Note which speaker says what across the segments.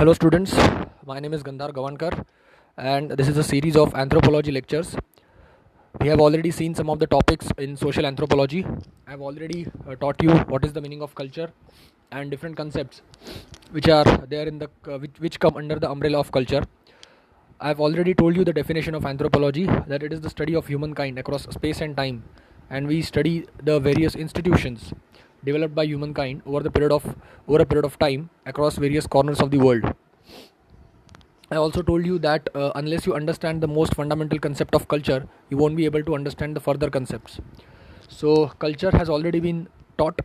Speaker 1: Hello students, my name is Gandhar Gavankar and this is a series of anthropology lectures. We have already seen some of the topics in social anthropology. I have already taught you what is the meaning of culture and different concepts which are there in the which come under the umbrella of culture. I have already told you the definition of anthropology, that it is the study of humankind across space and time, and we study the various institutions developed by humankind over a period of time across various corners of the world. I also told you that unless you understand the most fundamental concept of culture, you won't be able to understand the further concepts. So culture has already been taught.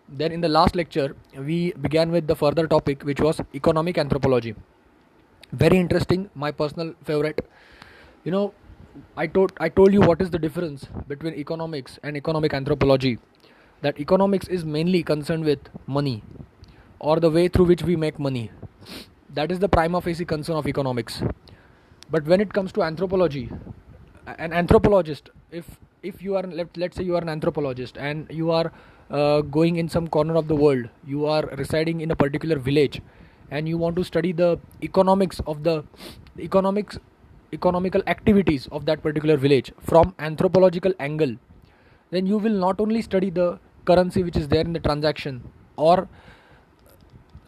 Speaker 1: Then in the last lecture, we began with the further topic, which was economic anthropology. Very interesting, my personal favorite. You know, I told you what is the difference between economics and economic anthropology. That economics is mainly concerned with money, or the way through which we make money. That is the prima facie concern of economics. But when it comes to anthropology, an anthropologist, if you are, let's say you are an anthropologist and you are going in some corner of the world, you are residing in a particular village, and you want to study the economical activities of that particular village from anthropological angle, then you will not only study the currency which is there in the transaction, or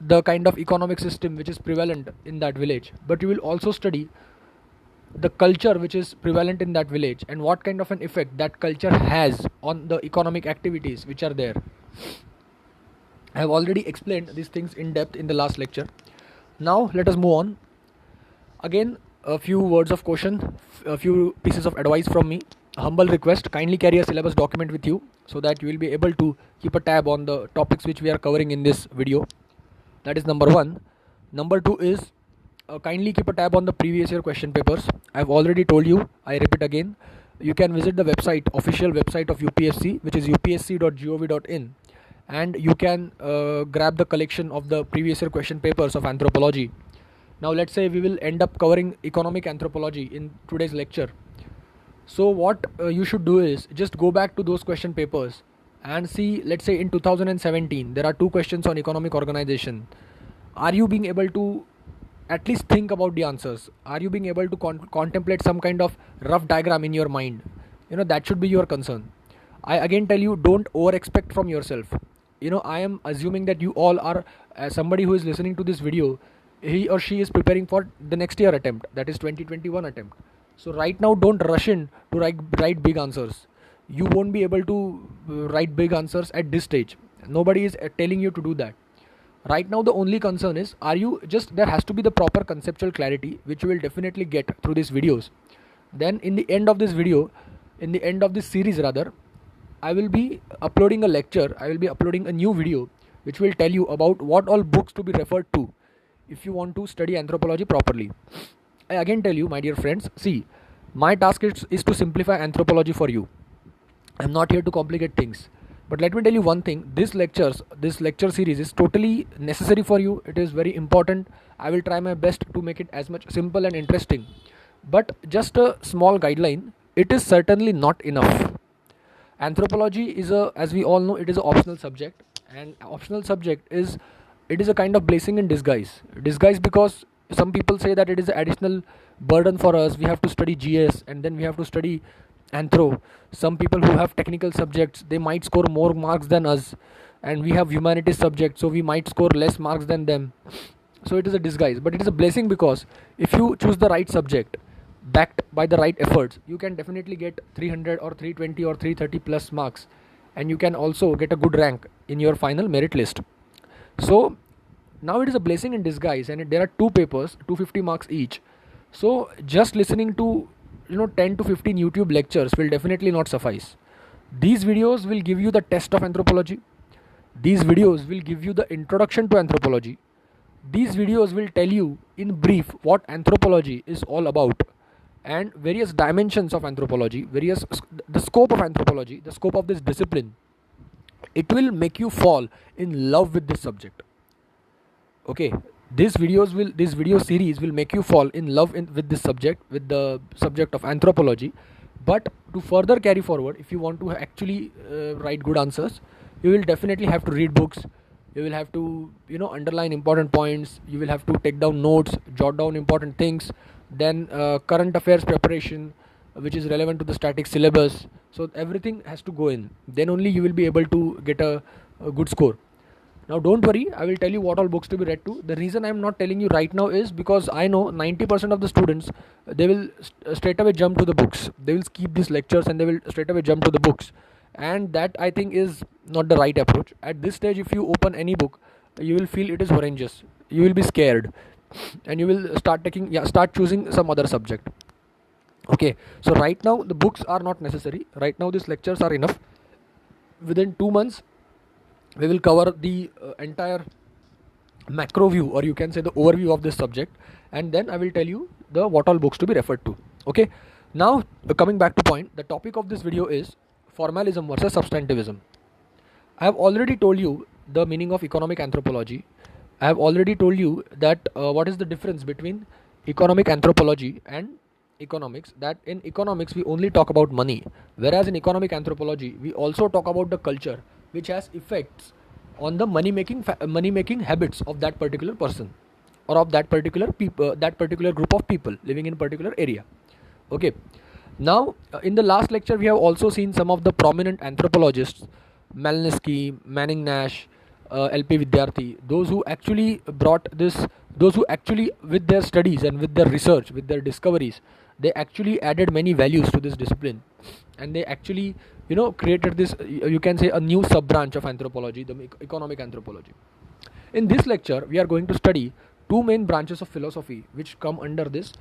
Speaker 1: the kind of economic system which is prevalent in that village, but you will also study the culture which is prevalent in that village and what kind of an effect that culture has on the economic activities which are there. I have already explained these things in depth in the last lecture. Now let us move on. Again, a few words of caution, a few pieces of advice from me. A humble request, kindly carry a syllabus document with you so that you will be able to keep a tab on the topics which we are covering in this video. That is number one. Number two is kindly keep a tab on the previous year question papers. I have already told you, I repeat again, you can visit the official website of UPSC, which is upsc.gov.in, and you can grab the collection of the previous year question papers of anthropology. Now let's say we will end up covering economic anthropology in today's lecture. So what you should do is just go back to those question papers and see, let's say in 2017 there are two questions on economic organization. Are you being able to at least think about the answers? Are you being able to contemplate some kind of rough diagram in your mind? That should be your concern. I again tell you, don't over expect from yourself. I am assuming that you all are, somebody who is listening to this video, he or she is preparing for the next year attempt, that is 2021 attempt. So right now don't rush in to write big answers. You won't be able to write big answers at this stage. Nobody is telling you to do that. Right now the only concern is, there has to be the proper conceptual clarity, which you will definitely get through these videos. Then in the end of this series rather, I will be uploading a lecture, I will be uploading a new video which will tell you about what all books to be referred to if you want to study anthropology properly. I again tell you, my dear friends, see, my task is to simplify anthropology for you. I am not here to complicate things. But let me tell you one thing, this lecture series is totally necessary for you. It is very important. I will try my best to make it as much simple and interesting. But just a small guideline, it is certainly not enough. Anthropology is as we all know, it is an optional subject. And optional subject is a kind of blessing in disguise. Disguise because some people say that it is an additional burden for us. We have to study GS and then we have to study anthro. Some people who have technical subjects, they might score more marks than us, and we have humanities subjects, so we might score less marks than them. So it is a disguise, but it is a blessing, because if you choose the right subject backed by the right efforts, you can definitely get 300 or 320 or 330 plus marks, and you can also get a good rank in your final merit list. So now it is a blessing in disguise, and there are two papers, 250 marks each. So just listening to 10 to 15 YouTube lectures will definitely not suffice. These videos will give you the test of anthropology. These videos will give you the introduction to anthropology. These videos will tell you in brief what anthropology is all about, and various dimensions of anthropology, the scope of anthropology, the scope of this discipline. It will make you fall in love with this subject. Okay, this video series will make you fall in love with this subject, with the subject of anthropology. But to further carry forward, if you want to actually write good answers, you will definitely have to read books. you will have to underline important points, you will have to take down notes, jot down important things, then current affairs preparation, which is relevant to the static syllabus. So everything has to go in, then only you will be able to get a good score. Now don't worry, I will tell you what all books to be read to. The reason I am not telling you right now is because I know 90% of the students, they will straight away jump to the books. They will skip these lectures and they will straight away jump to the books. And that I think is not the right approach. At this stage, if you open any book, you will feel it is horrendous. You will be scared and you will start choosing some other subject. Okay, so right now the books are not necessary. Right now these lectures are enough. Within 2 months, we will cover the entire macro view, or you can say the overview of this subject, and then I will tell you the what all books to be referred to. Okay, now coming back to point, the topic of this video is formalism versus substantivism. I have already told you the meaning of economic anthropology. I have already told you that what is the difference between economic anthropology and economics, that in economics we only talk about money, whereas in economic anthropology we also talk about the culture which has effects on the money making habits of that particular person or of that particular group of people living in a particular area. Okay, now in the last lecture we have also seen some of the prominent anthropologists, Malninsky, Manning Nash, LP Vidyarthi, those who actually with their studies and with their research, with their discoveries, they actually added many values to this discipline, and they actually created this, you can say, a new sub branch of anthropology, the economic anthropology. In this lecture we are going to study two main branches of philosophy which come under this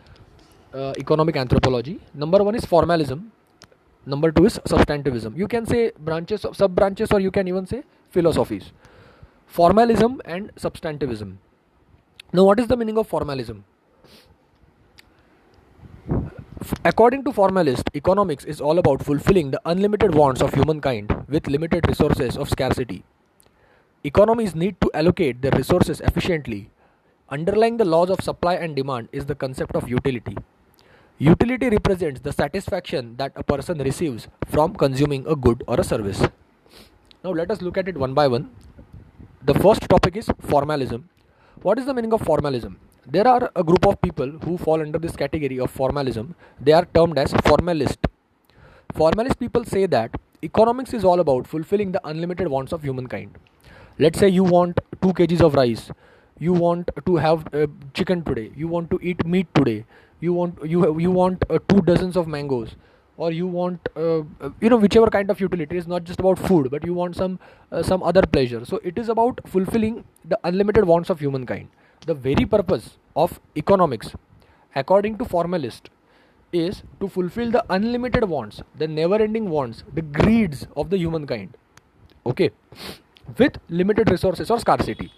Speaker 1: economic anthropology. Number one is formalism, number two is substantivism. You can say branches of sub branches, or you can even say philosophies. Formalism and substantivism. Now what is the meaning of formalism? According to formalist, economics is all about fulfilling the unlimited wants of humankind with limited resources of scarcity. Economies need to allocate their resources efficiently. Underlying the laws of supply and demand is the concept of utility. Utility represents the satisfaction that a person receives from consuming a good or a service. Now let us look at it one by one. The first topic is formalism. What is the meaning of formalism? There are a group of people who fall under this category of formalism. They are termed as formalist. Formalist people say that economics is all about fulfilling the unlimited wants of humankind. Let's say you want 2 kgs of rice, you want to have chicken today, you want to eat meat today, you want 2 dozens of mangoes, or you want whichever kind of utility. It is not just about food, but you want some other pleasure. So it is about fulfilling the unlimited wants of humankind. The very purpose of economics, according to formalist, is to fulfill the unlimited wants, the never-ending wants, the greeds of the humankind. Okay, with limited resources or scarcity.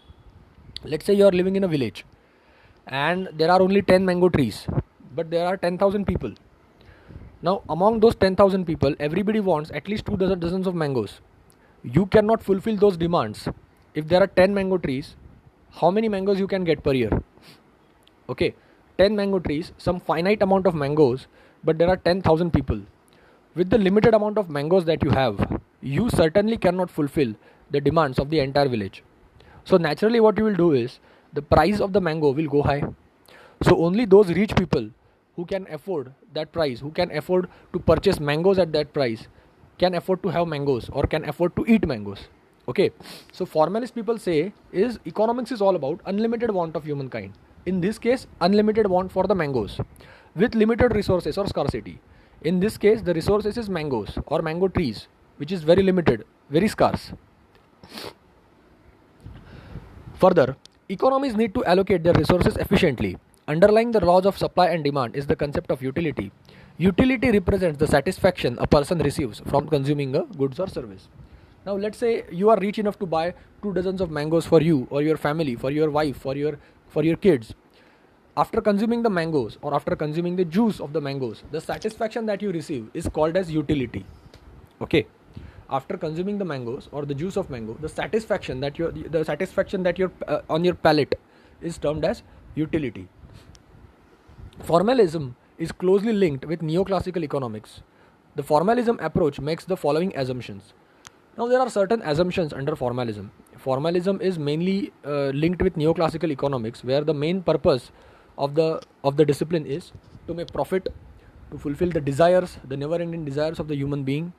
Speaker 1: Let's say you are living in a village and there are only 10 mango trees, but there are 10,000 people. Now among those 10,000 people, everybody wants at least 2 dozens of mangoes. You cannot fulfill those demands. If there are 10 mango trees, how many mangoes you can get per year? Okay, 10 mango trees, some finite amount of mangoes, but there are 10,000 people. With the limited amount of mangoes that you have, you certainly cannot fulfill the demands of the entire village. So naturally what you will do is, the price of the mango will go high. So only those rich people who can afford that price, who can afford to purchase mangoes at that price, can afford to have mangoes or can afford to eat mangoes. Okay, so formalist people say is economics is all about unlimited want of humankind. In this case, unlimited want for the mangoes with limited resources or scarcity. In this case, the resources is mangoes or mango trees, which is very limited, very scarce. Further, economies need to allocate their resources efficiently. Underlying the laws of supply and demand is the concept of utility. Utility represents the satisfaction a person receives from consuming a goods or service. Now let's say you are rich enough to buy 2 dozens of mangoes for you or your family, for your wife, for your kids. After consuming the mangoes or after consuming the juice of the mangoes, the satisfaction that you receive is called as utility. Okay, after consuming the mangoes or the juice of mango, the satisfaction that you're on your palate is termed as utility. Formalism is closely linked with neoclassical economics. The formalism approach makes the following assumptions. Now there are certain assumptions under formalism. formalism is mainly linked with neoclassical economics, where the main purpose of the discipline is to make profit, to fulfill the desires, the never-ending desires of the human being.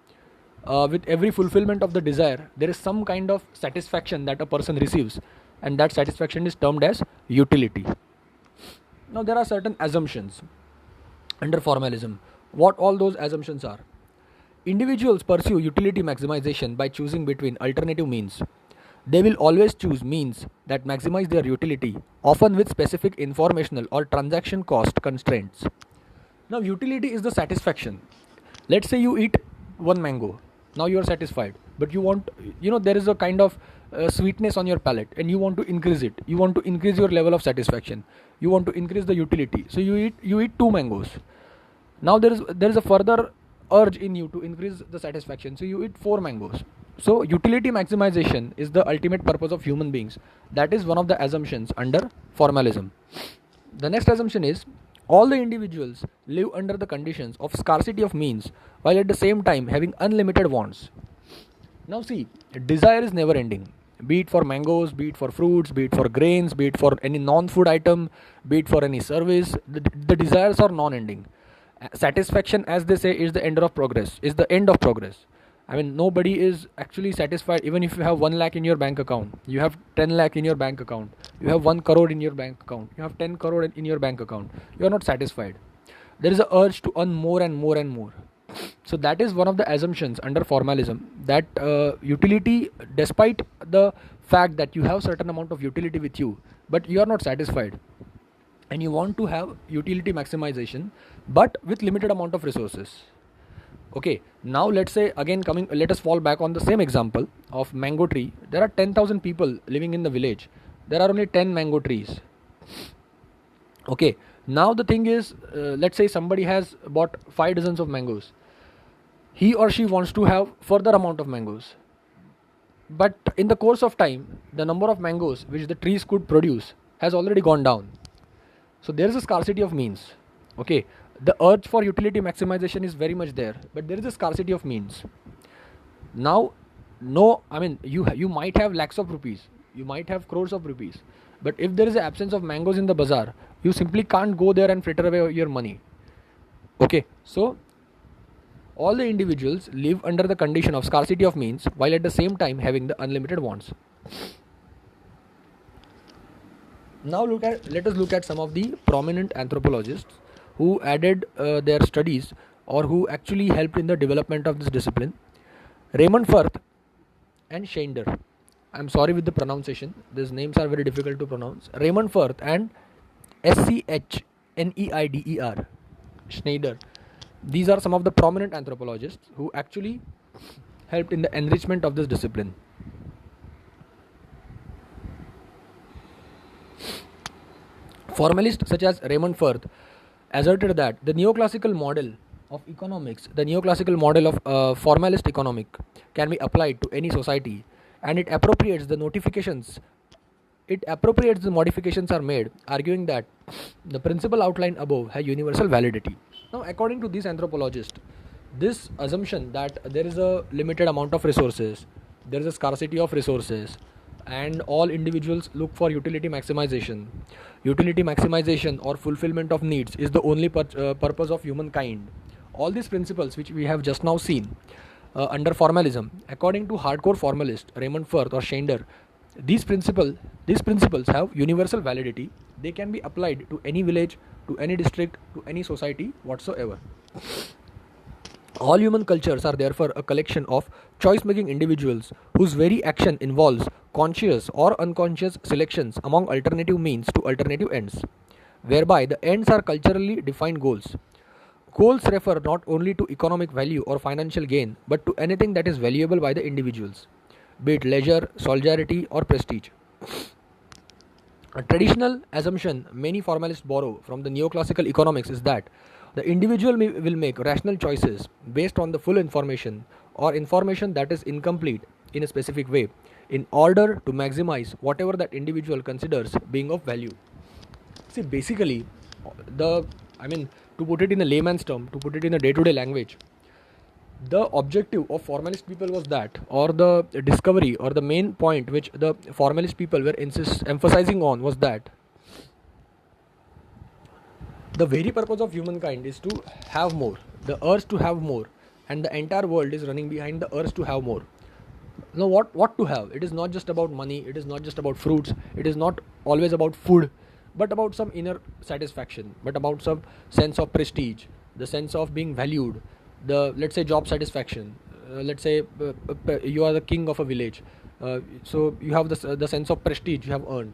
Speaker 1: With every fulfillment of the desire, there is some kind of satisfaction that a person receives, and that satisfaction is termed as utility. Now, there are certain assumptions under formalism. What all those assumptions are? Individuals pursue utility maximization by choosing between alternative means. They will always choose means that maximize their utility, often with specific informational or transaction cost constraints. Now, utility is the satisfaction. Let's say you eat one mango. Now you are satisfied, but you want, there is a kind of sweetness on your palate, and you want to increase it. You want to increase your level of satisfaction. You want to increase the utility. So you eat two mangoes. Now there is a further urge in you to increase the satisfaction. So you eat four mangoes. So utility maximization is the ultimate purpose of human beings. That is one of the assumptions under formalism. The next assumption is all the individuals live under the conditions of scarcity of means while at the same time having unlimited wants. Now see, desire is never ending. Be it for mangoes, be it for fruits, be it for grains, be it for any non-food item, be it for any service, the desires are non-ending. Satisfaction, as they say, is the end of progress. I mean, nobody is actually satisfied. Even if you have 1 lakh in your bank account, you have 10 lakh in your bank account, you have 1 crore in your bank account, you have 10 crore in your bank account, you are not satisfied. There is a urge to earn more and more and more. So that is one of the assumptions under formalism, that utility, despite the fact that you have certain amount of utility with you, but you are not satisfied, and you want to have utility maximization, but with limited amount of resources. Okay, now let us fall back on the same example of mango tree. There are 10,000 people living in the village. There are only 10 mango trees. Okay, now the thing is, let's say somebody has bought 5 dozens of mangoes. He or she wants to have further amount of mangoes. But in the course of time, the number of mangoes which the trees could produce has already gone down. So there is a scarcity of means. Okay, the urge for utility maximization is very much there, but there is a scarcity of means. Now, you might have lakhs of rupees, you might have crores of rupees, but if there is an absence of mangoes in the bazaar, you simply can't go there and fritter away your money. Okay, so all the individuals live under the condition of scarcity of means while at the same time having the unlimited wants. Now let us look at some of the prominent anthropologists who added their studies, or who actually helped in the development of this discipline. Raymond Firth and Schneider. I'm sorry with the pronunciation. These names are very difficult to pronounce. Raymond Firth and Schneider. Schneider. These are some of the prominent anthropologists who actually helped in the enrichment of this discipline. Formalists such as Raymond Firth asserted that the neoclassical model of economics, the neoclassical model of formalist economic, can be applied to any society, and it appropriates the modifications are made, arguing that the principle outlined above has universal validity. Now, according to these anthropologists, this assumption that there is a limited amount of resources, there is a scarcity of resources, and all individuals look for utility maximization. Utility maximization or fulfillment of needs is the only purpose of humankind. All these principles which we have just now seen under formalism, according to hardcore formalist Raymond Firth or Schneider, these principles have universal validity. They can be applied to any village, to any district, to any society whatsoever. All human cultures are therefore a collection of choice-making individuals whose very action involves conscious or unconscious selections among alternative means to alternative ends, whereby the ends are culturally defined goals. Goals refer not only to economic value or financial gain, but to anything that is valuable by the individuals, be it leisure, solidarity, or prestige. A traditional assumption many formalists borrow from the neoclassical economics is that the individual will make rational choices based on the full information or information that is incomplete in a specific way, in order to maximize whatever that individual considers being of value. See, basically, to put it in a layman's term, to put it in a day-to-day language, The objective of formalist people was that, or the discovery or the main point which the formalist people were emphasizing on was that the very purpose of humankind is to have more, the urge to have more, and the entire world is running behind the urge to have more. Now, what to have? It is not just about money, it is not just about fruits, it is not always about food, but about some inner satisfaction, but about some sense of prestige, the sense of being valued, the, let's say, job satisfaction. Let's say you are the king of a village, so you have the sense of prestige you have earned.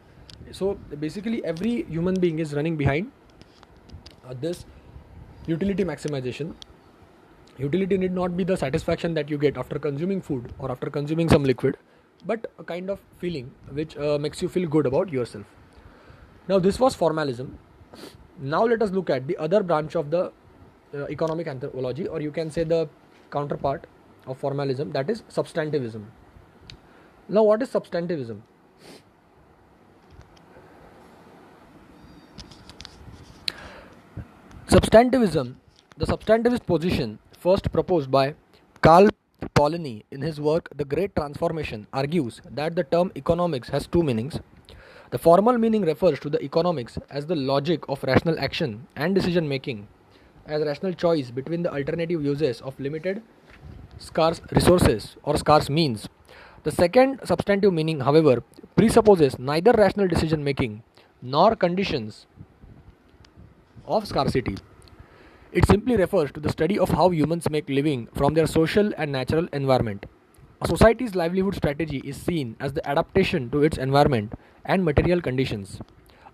Speaker 1: So basically every human being is running behind this utility maximization. Utility need not be the satisfaction that you get after consuming food or after consuming some liquid, but a kind of feeling which makes you feel good about yourself. Now, this was formalism. Now, let us look at the other branch of the economic anthropology, or you can say the counterpart of formalism, that is substantivism. Now, what is substantivism? Substantivism, the substantivist position first proposed by Karl Polanyi in his work The Great Transformation, argues that the term economics has two meanings. The formal meaning refers to the economics as the logic of rational action and decision making, as rational choice between the alternative uses of limited scarce resources or scarce means. The second substantive meaning, however, presupposes neither rational decision making nor conditions of scarcity. It simply refers to the study of how humans make living from their social and natural environment. A society's livelihood strategy is seen as the adaptation to its environment and material conditions,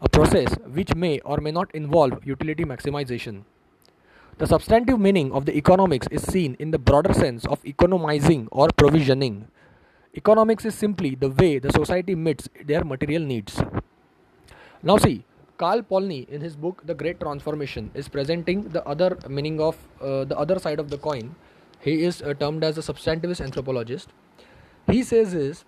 Speaker 1: a process which may or may not involve utility maximization. The substantive meaning of the economics is seen in the broader sense of economizing or provisioning. Economics is simply the way the society meets their material needs. Now see, Karl Polanyi in his book The Great Transformation is presenting the other meaning of the other side of the coin. He is termed as a substantivist anthropologist. He says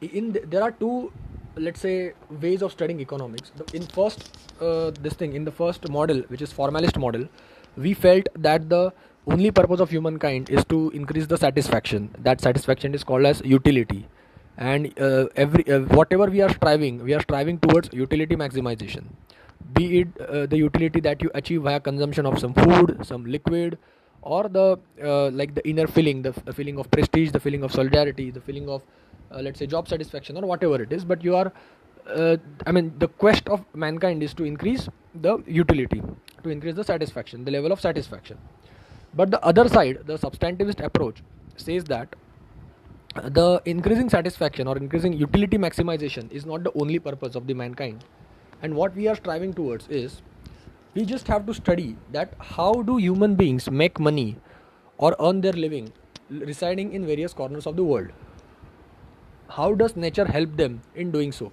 Speaker 1: there are two, let's say, ways of studying economics. In the first model, which is formalist model, we felt that the only purpose of humankind is to increase the satisfaction. That satisfaction is called as utility, and whatever we are striving towards utility maximization, be it the utility that you achieve via consumption of some food, some liquid, or the like the inner feeling, the feeling of prestige, the feeling of solidarity, the feeling of let's say job satisfaction, or whatever it is. But you are the quest of mankind is to increase the utility, to increase the satisfaction, the level of satisfaction. But the other side, the substantivist approach, says that the increasing satisfaction or increasing utility maximization is not the only purpose of the mankind. And what we are striving towards is, we just have to study that how do human beings make money or earn their living residing in various corners of the world. How does nature help them in doing so?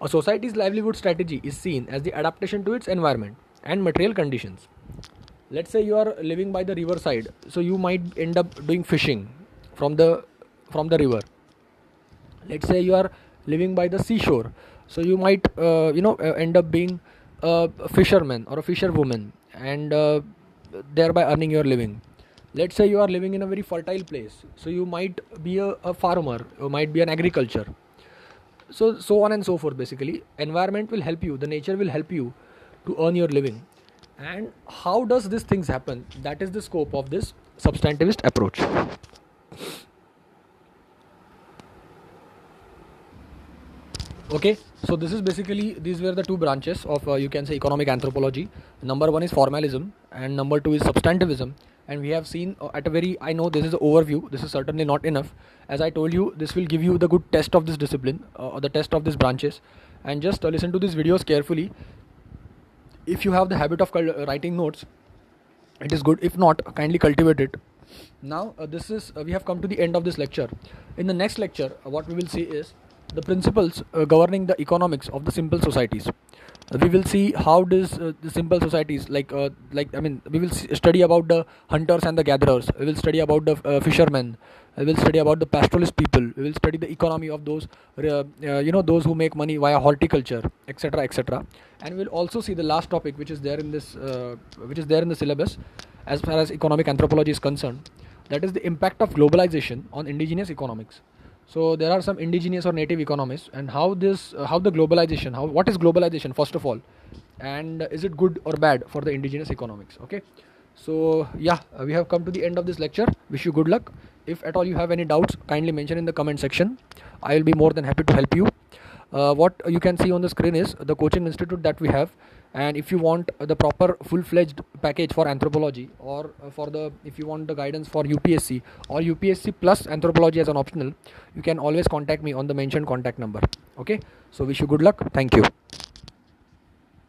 Speaker 1: A society's livelihood strategy is seen as the adaptation to its environment and material conditions. Let's say you are living by the riverside, so you might end up doing fishing from the river. Let's say you are living by the seashore, so you might end up being a fisherman or a fisherwoman, and thereby earning your living. Let's say you are living in a very fertile place, so you might be a farmer, you might be an agriculture. So on and so forth. Basically, environment will help you, the nature will help you to earn your living. And how does these things happen? That is the scope of this substantivist approach. Okay, so this is basically, these were the two branches of you can say economic anthropology. Number one is formalism, and number two is substantivism. And we have seen at a very, I know this is an overview, this is certainly not enough. As I told you, this will give you the good test of this discipline, or the test of these branches. And just listen to these videos carefully. If you have the habit of writing notes, it is good. If not, kindly cultivate it. Now we have come to the end of this lecture. In the next lecture, what we will see is the principles governing the economics of the simple societies. We will see how does the simple societies we will study about the hunters and the gatherers. We will study about the fishermen. We will study about the pastoralist people. We will study the economy of those those who make money via horticulture, etc., etc. And we'll also see the last topic which is there in this which is there in the syllabus as far as economic anthropology is concerned. That is the impact of globalization on indigenous economics. So there are some indigenous or native economists, and how the globalization, what is globalization first of all, and is it good or bad for the indigenous economics? Okay, so yeah, we have come to the end of this lecture. Wish you good luck. If at all you have any doubts, kindly mention in the comment section. I will be more than happy to help you. What you can see on the screen is the coaching institute that we have, and if you want the proper full-fledged package for anthropology, or if you want the guidance for UPSC or UPSC plus anthropology as an optional, you can always contact me on the mentioned contact number. Okay, so wish you good luck. Thank you.